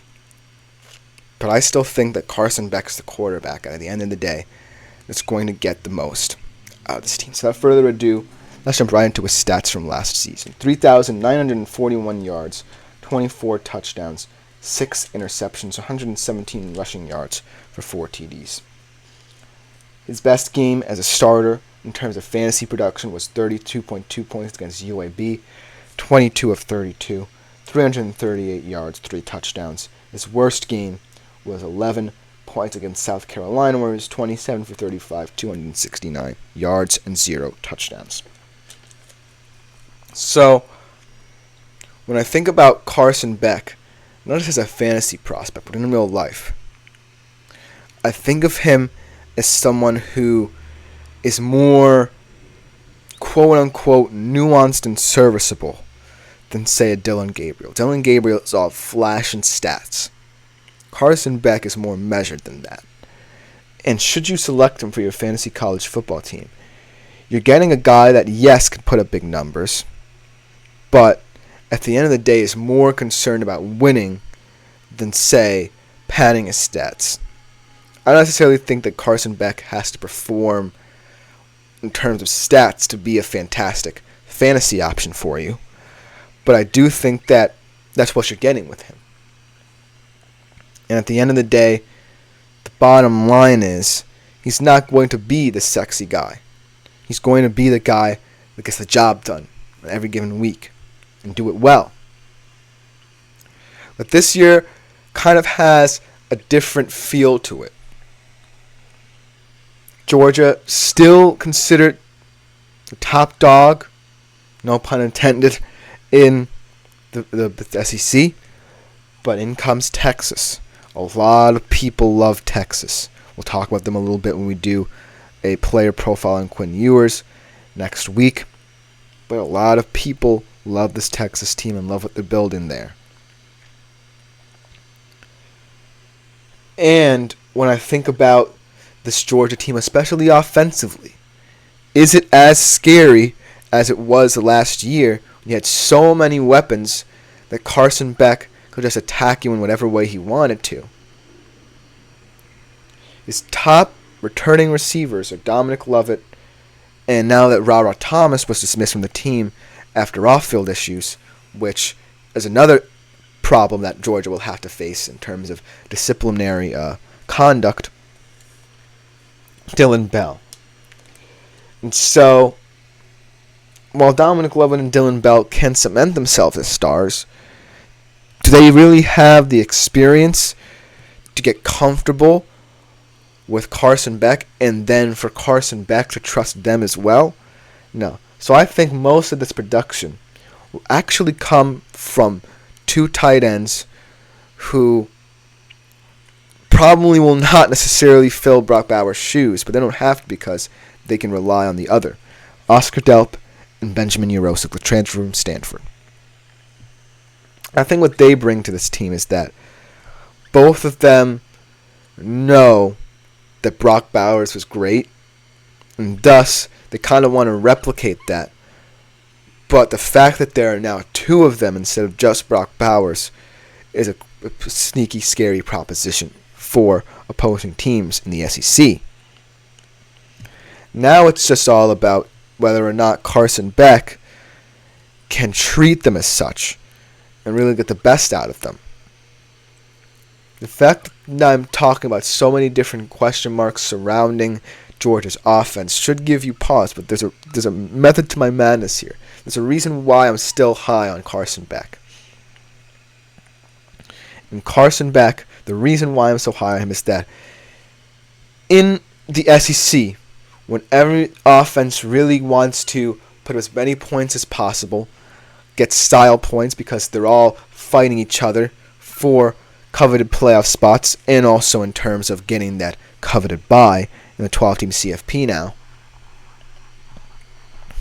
But I still think that Carson Beck's the quarterback, and at the end of the day, that's going to get the most out of this team. So without further ado, let's jump right into his stats from last season. 3,941 yards, 24 touchdowns, 6 interceptions, 117 rushing yards for 4 TDs. His best game as a starter in terms of fantasy production was 32.2 points against UAB, 22 of 32, 338 yards, 3 touchdowns. His worst game was 11 points against South Carolina, where he was 27 for 35, 269 yards, and 0 touchdowns. So, when I think about Carson Beck, not just as a fantasy prospect, but in real life, I think of him as someone who is more quote-unquote nuanced and serviceable than, say, a Dillon Gabriel. Dillon Gabriel is all flash and stats. Carson Beck is more measured than that. And should you select him for your fantasy college football team, you're getting a guy that, yes, can put up big numbers, but at the end of the day is more concerned about winning than, say, padding his stats. I don't necessarily think that Carson Beck has to perform in terms of stats to be a fantastic fantasy option for you, but I do think that that's what you're getting with him. And at the end of the day, the bottom line is he's not going to be the sexy guy. He's going to be the guy that gets the job done on every given week and do it well. But this year kind of has a different feel to it. Georgia still considered the top dog, no pun intended, in the SEC, but in comes Texas. A lot of people love Texas. We'll talk about them a little bit when we do a player profile on Quinn Ewers next week. But a lot of people love this Texas team and love what they're building there. And when I think about this Georgia team, especially offensively, is it as scary as it was the last year when you had so many weapons that Carson Beck could just attack you in whatever way he wanted to? His top returning receivers are Dominic Lovett, and now that Ra Thomas was dismissed from the team after off-field issues, which is another problem that Georgia will have to face in terms of disciplinary conduct, Dylan Bell. And so, while Dominic Lovett and Dylan Bell can cement themselves as stars, do they really have the experience to get comfortable with Carson Beck and then for Carson Beck to trust them as well? No. So I think most of this production will actually come from two tight ends who probably will not necessarily fill Brock Bowers' shoes, but they don't have to because they can rely on the other. Oscar Delp and Benjamin Yurosek, the transfer from Stanford. I think what they bring to this team is that both of them know that Brock Bowers was great, and thus they kind of want to replicate that. But the fact that there are now two of them instead of just Brock Bowers is a sneaky, scary proposition for opposing teams in the SEC. Now it's just all about whether or not Carson Beck can treat them as such and really get the best out of them. The fact that I'm talking about so many different question marks surrounding Georgia's offense should give you pause, but there's a method to my madness here. There's a reason why I'm still high on Carson Beck. And Carson Beck, the reason why I'm so high on him is that in the SEC, when every offense really wants to put as many points as possible, get style points because they're all fighting each other for coveted playoff spots and also in terms of getting that coveted bye in the 12-team CFP now,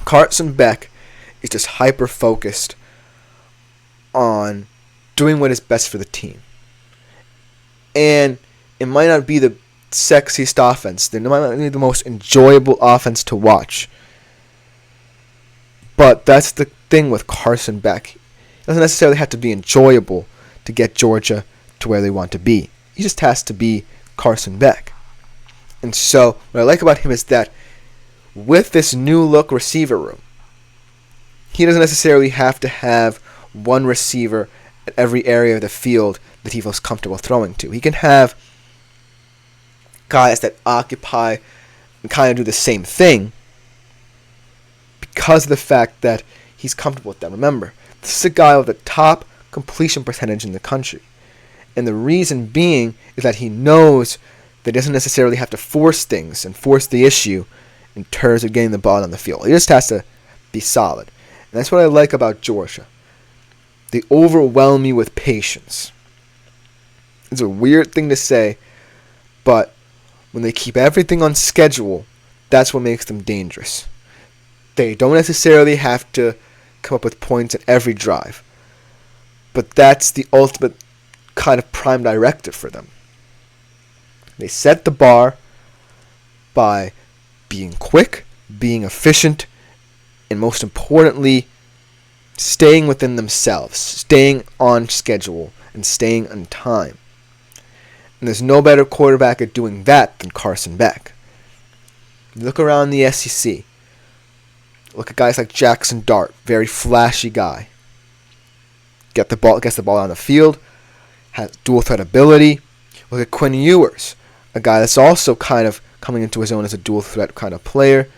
Carson Beck is just hyper-focused on doing what is best for the team. And it might not be the sexiest offense. It might not be the most enjoyable offense to watch. But that's the thing with Carson Beck. It doesn't necessarily have to be enjoyable to get Georgia to where they want to be. He just has to be Carson Beck. And so what I like about him is that with this new look receiver room, he doesn't necessarily have to have one receiver at every area of the field that he feels comfortable throwing to. He can have guys that occupy and kind of do the same thing because of the fact that he's comfortable with them. Remember, this is a guy with the top completion percentage in the country. And the reason being is that he knows that he doesn't necessarily have to force things and force the issue in terms of getting the ball on the field. He just has to be solid. And that's what I like about Georgia. They overwhelm you with patience. It's a weird thing to say, but when they keep everything on schedule, that's what makes them dangerous. They don't necessarily have to come up with points at every drive, but that's the ultimate kind of prime directive for them. They set the bar by being quick, being efficient, and most importantly, staying within themselves, staying on schedule, and staying on time. And there's no better quarterback at doing that than Carson Beck. You look around the SEC. Look at guys like Jackson Dart, very flashy guy. Gets the ball on the field, has dual threat ability. Look at Quinn Ewers, a guy that's also kind of coming into his own as a dual threat kind of player.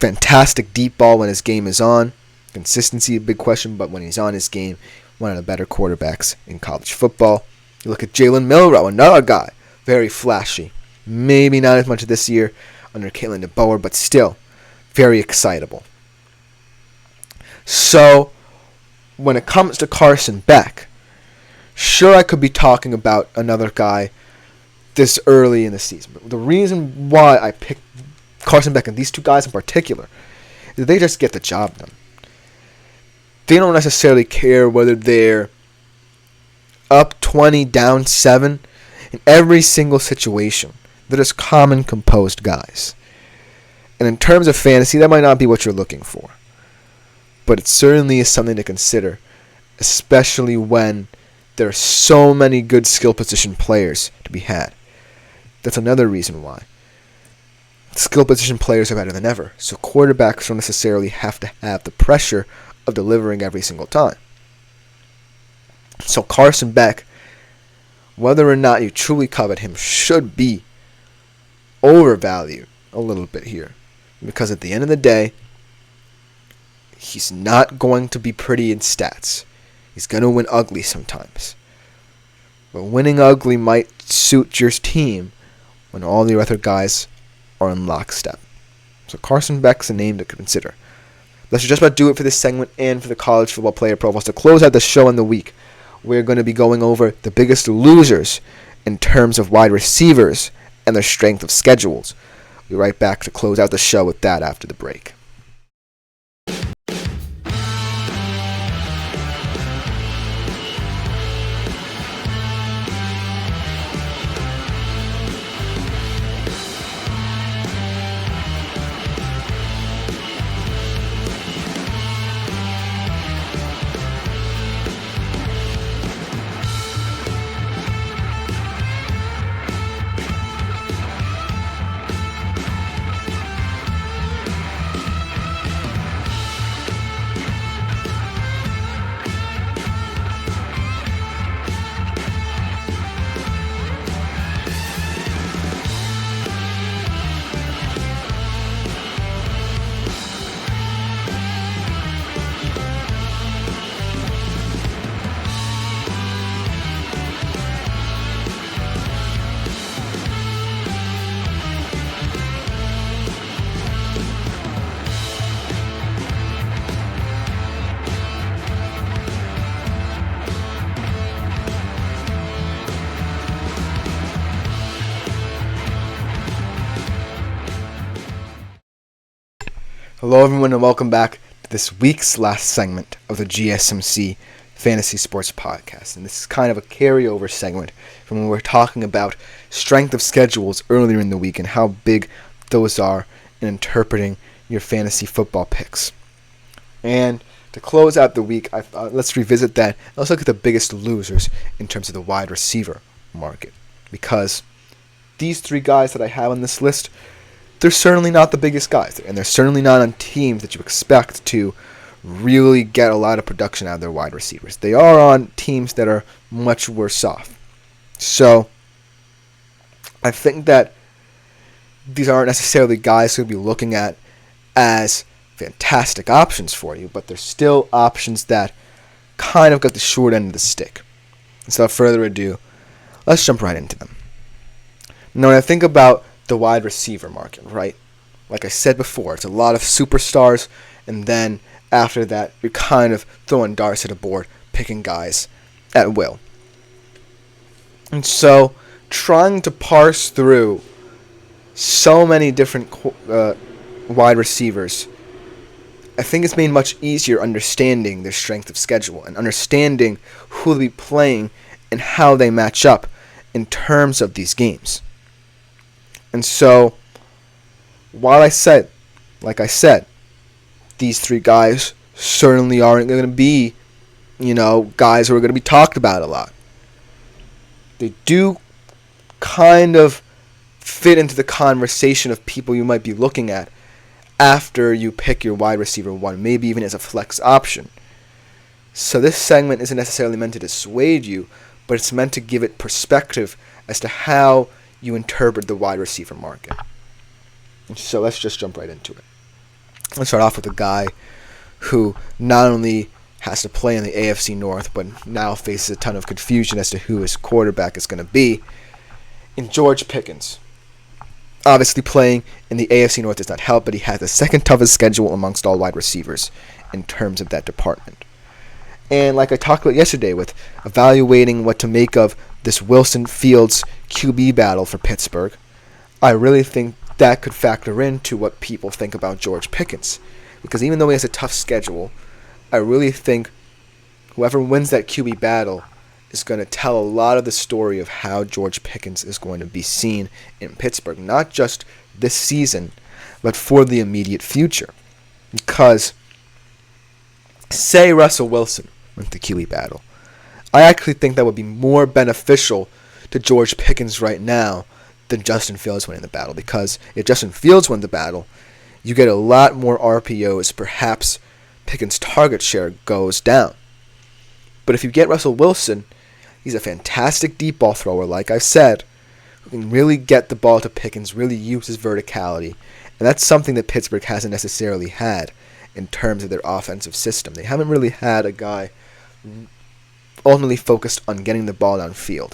Fantastic deep ball when his game is on. Consistency, a big question, but when he's on his game, one of the better quarterbacks in college football. You look at Jalen Milroe, another guy, very flashy. Maybe not as much this year under Kalen DeBoer, but still very excitable. So, when it comes to Carson Beck, sure I could be talking about another guy this early in the season. But the reason why I picked Carson Beck and these two guys in particular is that they just get the job done. They don't necessarily care whether they're up 20, down 7. In every single situation, they're just common, composed guys. And in terms of fantasy, that might not be what you're looking for. But it certainly is something to consider, especially when there are so many good skill position players to be had. That's another reason why. Skill position players are better than ever, so quarterbacks don't necessarily have to have the pressure of delivering every single time. So Carson Beck, whether or not you truly covet him, should be overvalued a little bit here. Because at the end of the day, he's not going to be pretty in stats. He's going to win ugly sometimes. But winning ugly might suit your team when all the other guys are in lockstep. So Carson Beck's a name to consider. Let's just about do it for this segment and for the college football player profiles. To close out the show in the week, we're going to be going over the biggest losers in terms of wide receivers and their strength of schedules. We'll be right back to close out the show with that after the break. Hello everyone and welcome back to this week's last segment of the GSMC Fantasy Sports Podcast. And this is kind of a carryover segment from when we were talking about strength of schedules earlier in the week and how big those are in interpreting your fantasy football picks. And to close out the week, I thought let's revisit that. Let's look at the biggest losers in terms of the wide receiver market. Because these three guys that I have on this list, they're certainly not the biggest guys, and they're certainly not on teams that you expect to really get a lot of production out of their wide receivers. They are on teams that are much worse off. So I think that these aren't necessarily guys who'll be looking at as fantastic options for you, but they're still options that kind of got the short end of the stick. And so without further ado, let's jump right into them. Now, when I think about the wide receiver market, right? Like I said before, it's a lot of superstars, and then after that, you're kind of throwing darts at a board, picking guys at will. And so, trying to parse through so many different wide receivers, I think it's made much easier understanding their strength of schedule and understanding who they'll be playing and how they match up in terms of these games. And so, while like I said, these three guys certainly aren't going to be, guys who are going to be talked about a lot. They do kind of fit into the conversation of people you might be looking at after you pick your wide receiver one, maybe even as a flex option. So this segment isn't necessarily meant to dissuade you, but it's meant to give it perspective as to how you interpret the wide receiver market. So let's just jump right into it. Let's start off with a guy who not only has to play in the AFC North, but now faces a ton of confusion as to who his quarterback is going to be, in George Pickens. Obviously, playing in the AFC North does not help, but he has the second toughest schedule amongst all wide receivers in terms of that department. And like I talked about yesterday with evaluating what to make of this Wilson-Fields QB battle for Pittsburgh, I really think that could factor into what people think about George Pickens. Because even though he has a tough schedule, I really think whoever wins that QB battle is going to tell a lot of the story of how George Pickens is going to be seen in Pittsburgh, not just this season, but for the immediate future. Because, say Russell Wilson wins the QB battle, I actually think that would be more beneficial to George Pickens right now than Justin Fields winning the battle. Because if Justin Fields won the battle, you get a lot more RPOs, perhaps Pickens' target share goes down. But if you get Russell Wilson, he's a fantastic deep ball thrower, like I said, who can really get the ball to Pickens, really use his verticality. And that's something that Pittsburgh hasn't necessarily had in terms of their offensive system. They haven't really had a guy ultimately focused on getting the ball downfield.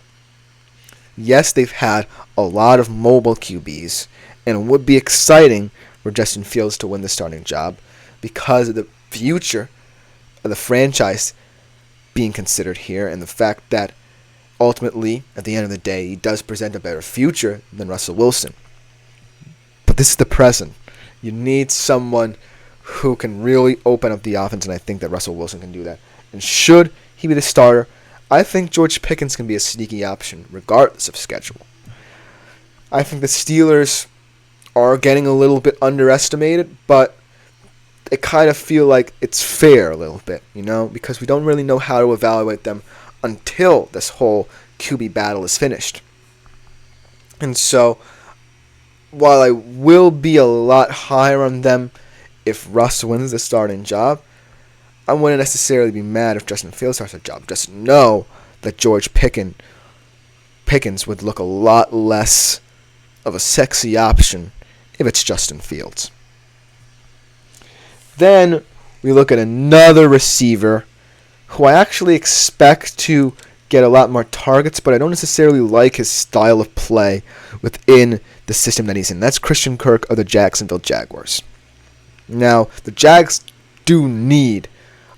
Yes, they've had a lot of mobile QBs, and it would be exciting for Justin Fields to win the starting job because of the future of the franchise being considered here, and the fact that ultimately, at the end of the day, he does present a better future than Russell Wilson. But this is the present. You need someone who can really open up the offense, and I think that Russell Wilson can do that. And should he be the starter, I think George Pickens can be a sneaky option, regardless of schedule. I think the Steelers are getting a little bit underestimated, but I kind of feel like it's fair a little bit, because we don't really know how to evaluate them until this whole QB battle is finished. And so, while I will be a lot higher on them if Russ wins the starting job, I wouldn't necessarily be mad if Justin Fields starts the job. Just know that George Pickens would look a lot less of a sexy option if it's Justin Fields. Then we look at another receiver who I actually expect to get a lot more targets, but I don't necessarily like his style of play within the system that he's in. That's Christian Kirk of the Jacksonville Jaguars. Now, the Jags do need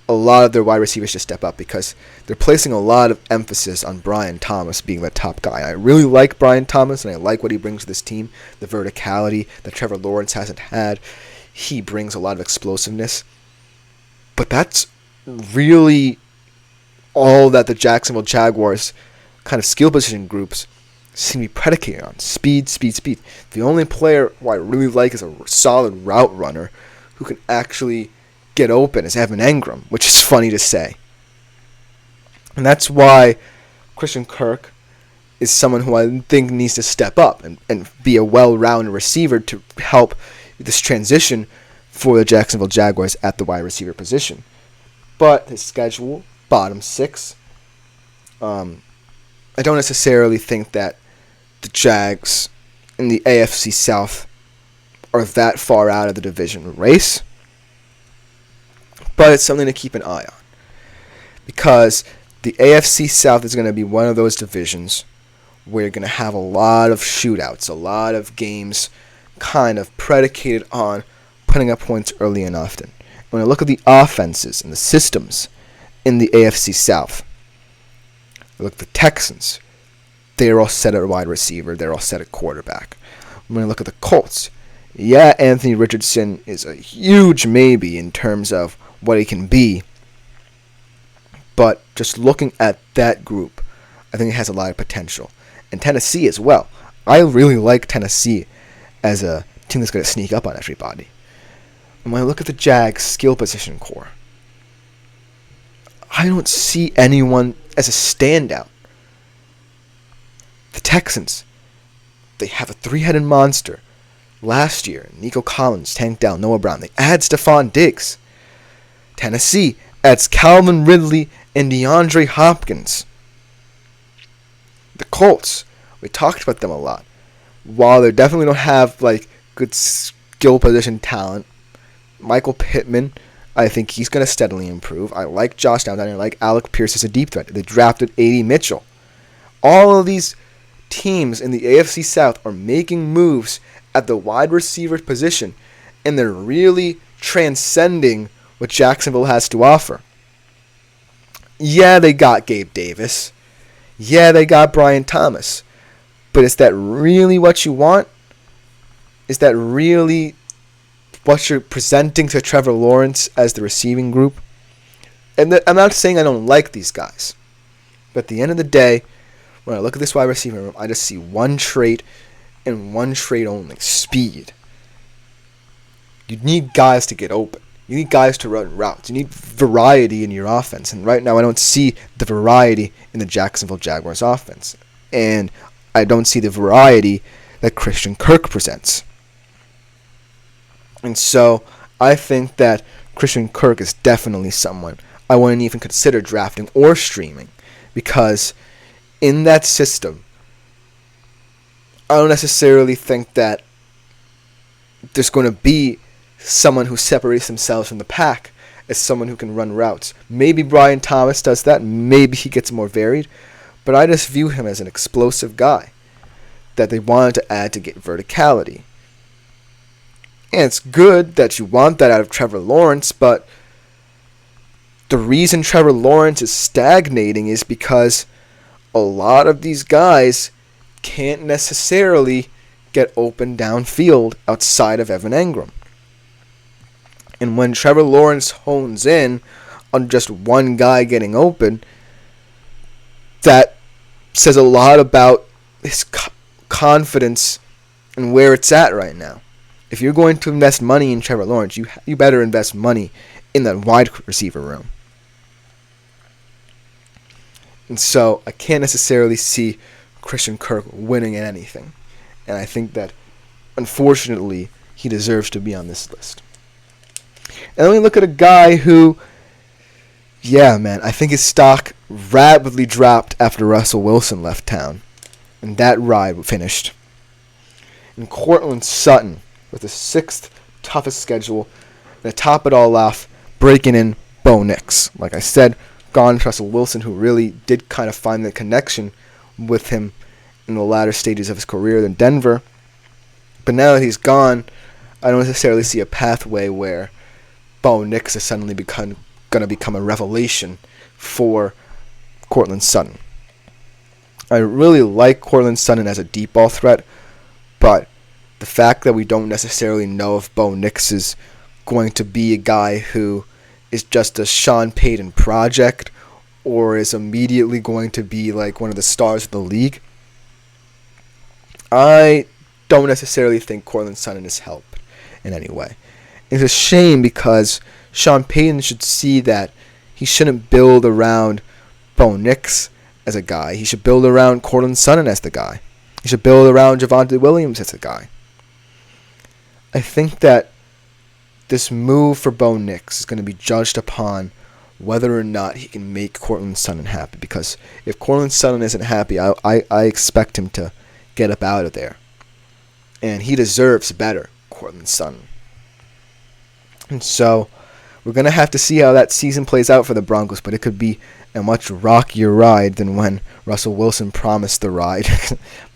a lot of their wide receivers to step up because they're placing a lot of emphasis on Brian Thomas being the top guy. I really like Brian Thomas, and I like what he brings to this team, the verticality that Trevor Lawrence hasn't had. He brings a lot of explosiveness. But that's really all that the Jacksonville Jaguars kind of skill position groups seem to be predicated on. Speed, speed, speed. The only player who I really like is a solid route runner who can actually get open is Evan Engram, which is funny to say. And that's why Christian Kirk is someone who I think needs to step up and be a well-rounded receiver to help this transition for the Jacksonville Jaguars at the wide receiver position. But his schedule, bottom 6, I don't necessarily think that the Jags in the AFC South are that far out of the division race. But it's something to keep an eye on. Because the AFC South is going to be one of those divisions where you're going to have a lot of shootouts, a lot of games kind of predicated on putting up points early and often. When I look at the offenses and the systems in the AFC South, I look at the Texans. They're all set at wide receiver. They're all set at quarterback. when I look at the Colts, yeah, Anthony Richardson is a huge maybe in terms of what he can be. But just looking at that group, I think it has a lot of potential. And Tennessee as well. I really like Tennessee as a team that's going to sneak up on everybody. And when I look at the Jags' skill position core, I don't see anyone as a standout. The Texans, they have a three-headed monster. Last year, Nico Collins tanked down Noah Brown. They add Stephon Diggs. Tennessee adds Calvin Ridley and DeAndre Hopkins. The Colts, we talked about them a lot. While they definitely don't have good skill position talent, Michael Pittman, I think he's going to steadily improve. I like Josh Downs, and I like Alec Pierce as a deep threat. They drafted A.D. Mitchell. All of these teams in the AFC South are making moves at the wide receiver position, and they're really transcending what Jacksonville has to offer. Yeah, they got Gabe Davis. Yeah, they got Brian Thomas. But is that really what you want? Is that really what you're presenting to Trevor Lawrence as the receiving group? And I'm not saying I don't like these guys. But at the end of the day, when I look at this wide receiver room, I just see one trait and one trait only: speed. You need guys to get open. You need guys to run routes. You need variety in your offense. And right now I don't see the variety in the Jacksonville Jaguars offense. And I don't see the variety that Christian Kirk presents. And so I think that Christian Kirk is definitely someone I wouldn't even consider drafting or streaming. Because in that system, I don't necessarily think that there's going to be someone who separates themselves from the pack as someone who can run routes. Maybe Brian Thomas does that. Maybe he gets more varied. But I just view him as an explosive guy that they wanted to add to get verticality. And it's good that you want that out of Trevor Lawrence, but the reason Trevor Lawrence is stagnating is because a lot of these guys can't necessarily get open downfield outside of Evan Engram. And when Trevor Lawrence hones in on just one guy getting open, that says a lot about his confidence and where it's at right now. If you're going to invest money in Trevor Lawrence, you better invest money in that wide receiver room. And so I can't necessarily see Christian Kirk winning at anything. And I think that, unfortunately, he deserves to be on this list. And then we look at a guy who, yeah, man, I think his stock rapidly dropped after Russell Wilson left town. And that ride finished. And Courtland Sutton, with the 6th toughest schedule, and to top it all off, breaking in Bo Nix. Like I said, gone to Russell Wilson, who really did kind of find the connection with him in the latter stages of his career in Denver. But now that he's gone, I don't necessarily see a pathway where Bo Nix is suddenly going to become a revelation for Courtland Sutton. I really like Courtland Sutton as a deep ball threat, but the fact that we don't necessarily know if Bo Nix is going to be a guy who is just a Sean Payton project or is immediately going to be like one of the stars of the league, I don't necessarily think Courtland Sutton is helped in any way. It's a shame because Sean Payton should see that he shouldn't build around Bo Nix as a guy. He should build around Courtland Sutton as the guy. He should build around Javonte Williams as the guy. I think that this move for Bo Nix is going to be judged upon whether or not he can make Courtland Sutton happy. Because if Courtland Sutton isn't happy, I expect him to get up out of there. And he deserves better, Courtland Sutton. And so we're going to have to see how that season plays out for the Broncos, but it could be a much rockier ride than when Russell Wilson promised the ride.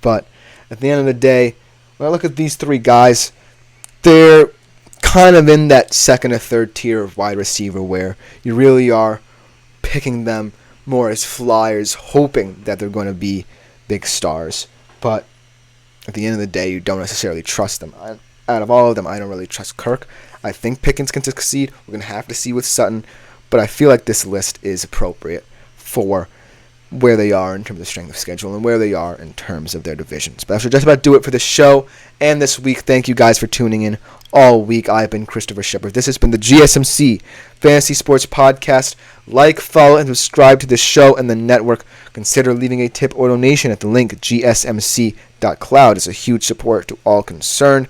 But at the end of the day, when I look at these three guys, they're kind of in that second or third tier of wide receiver where you really are picking them more as flyers, hoping that they're going to be big stars. But at the end of the day, you don't necessarily trust them. Out of all of them, I don't really trust Kirk. I think Pickens can succeed. We're going to have to see with Sutton. But I feel like this list is appropriate for where they are in terms of strength of schedule and where they are in terms of their divisions. But that should just about do it for this show and this week. Thank you guys for tuning in all week. I've been Christopher Shepard. This has been the GSMC Fantasy Sports Podcast. Like, follow, and subscribe to this show and the network. Consider leaving a tip or donation at the link gsmc.cloud. It's a huge support to all concerned.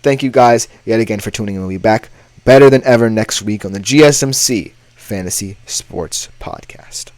Thank you guys yet again for tuning in. We'll be back better than ever next week on the GSMC Fantasy Sports Podcast.